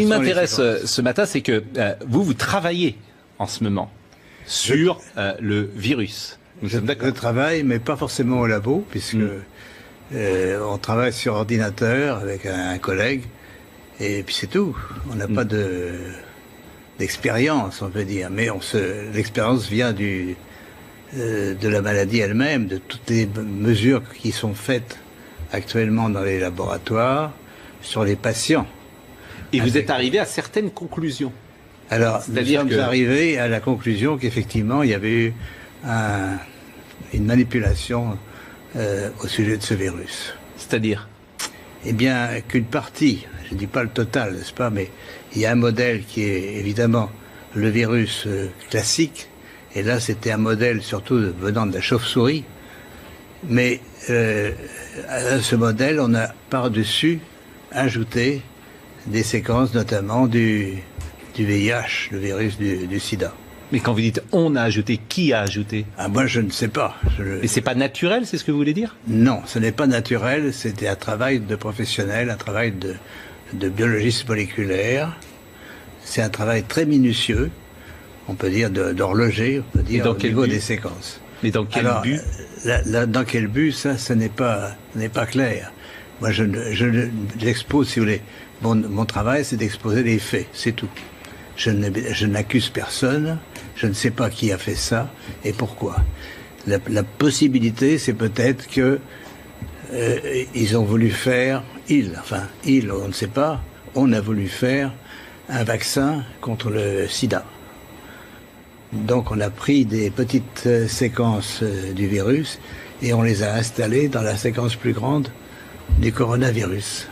m'intéresse ce matin, c'est que vous travaillez en ce moment sur le virus. Nous sommes d'accord. Je travaille, mais pas forcément au labo, puisque on travaille sur ordinateur avec un collègue, et puis c'est tout. On n'a pas d'expérience, on peut dire, mais l'expérience vient de la maladie elle-même, de toutes les mesures qui sont faites actuellement dans les laboratoires sur les patients. Et vous êtes arrivé à certaines conclusions. Alors, nous sommes arrivés à la conclusion qu'effectivement, il y avait eu une manipulation au sujet de ce virus. C'est-à-dire? Eh bien, qu'une partie, je ne dis pas le total, n'est-ce pas, mais il y a un modèle qui est évidemment le virus classique, et là c'était un modèle surtout venant de la chauve-souris, mais à ce modèle, on a par-dessus ajouté des séquences notamment du VIH, le virus du sida. Mais quand vous dites « on a ajouté », qui a ajouté? Moi, je ne sais pas. Et c'est pas naturel, c'est ce que vous voulez dire? Non, ce n'est pas naturel. C'était un travail de professionnel, un travail de biologiste moléculaire. C'est un travail très minutieux, on peut dire d'horloger, on peut dire au niveau des séquences. Mais dans quel but? Dans quel but, ça, ce n'est pas clair. Moi, je l'expose, si vous voulez. Mon travail, c'est d'exposer les faits, c'est tout. Je n'accuse personne, je ne sais pas qui a fait ça et pourquoi. La possibilité, c'est peut-être que ils ont voulu faire, on ne sait pas, on a voulu faire un vaccin contre le sida. Donc on a pris des petites séquences du virus et on les a installées dans la séquence plus grande du coronavirus.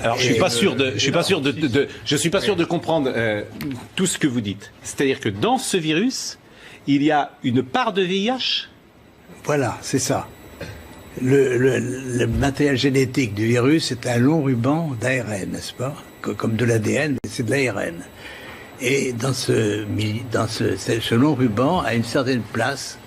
Alors, je suis pas sûr de comprendre tout ce que vous dites. C'est-à-dire que dans ce virus, il y a une part de VIH? Voilà, c'est ça. Le matériel génétique du virus est un long ruban d'ARN, n'est-ce pas? Comme de l'ADN, mais c'est de l'ARN. Et dans ce long ruban, à une certaine place,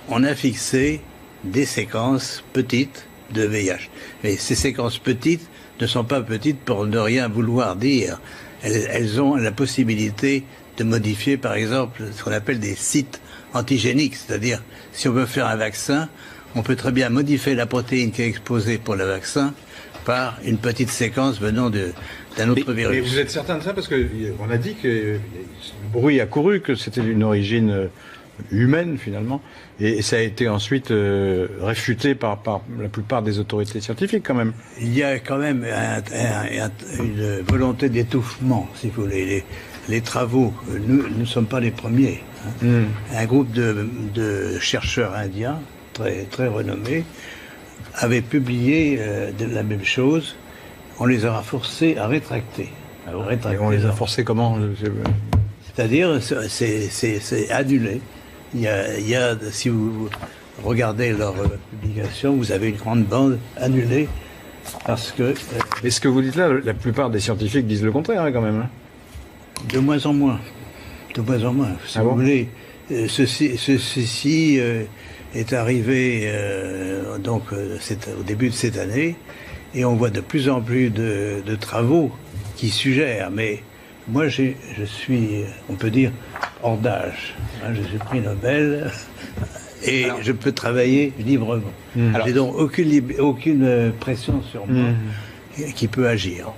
on a fixé des séquences petites de VIH. Mais ces séquences petites ne sont pas petites pour ne rien vouloir dire. Elles ont la possibilité de modifier, par exemple, ce qu'on appelle des sites antigéniques. C'est-à-dire, si on veut faire un vaccin, on peut très bien modifier la protéine qui est exposée pour le vaccin par une petite séquence venant d'un autre virus. Mais vous êtes certain de ça? Parce qu'on a dit que le bruit a couru, que c'était d'une origine humaine, finalement. Et ça a été ensuite réfuté par la plupart des autorités scientifiques, quand même. Il y a quand même une volonté d'étouffement, si vous voulez. Les travaux, nous ne sommes pas les premiers. Un groupe de chercheurs indiens, très, très renommés, avait publié la même chose. On les a forcés à rétracter. Et on les a forcés comment? C'est-à-dire, c'est annulé. Il y a, si vous regardez leur publication, vous avez une grande bande annulée parce que... Mais ce que vous dites là, la plupart des scientifiques disent le contraire, quand même. De moins en moins. De moins en moins. Si vous voulez, ceci est arrivé au début de cette année et on voit de plus en plus de travaux qui suggèrent, mais moi je suis, on peut dire, hors d'âge. Je suis prix Nobel et je peux travailler librement. J'ai donc aucune pression sur moi qui peut agir.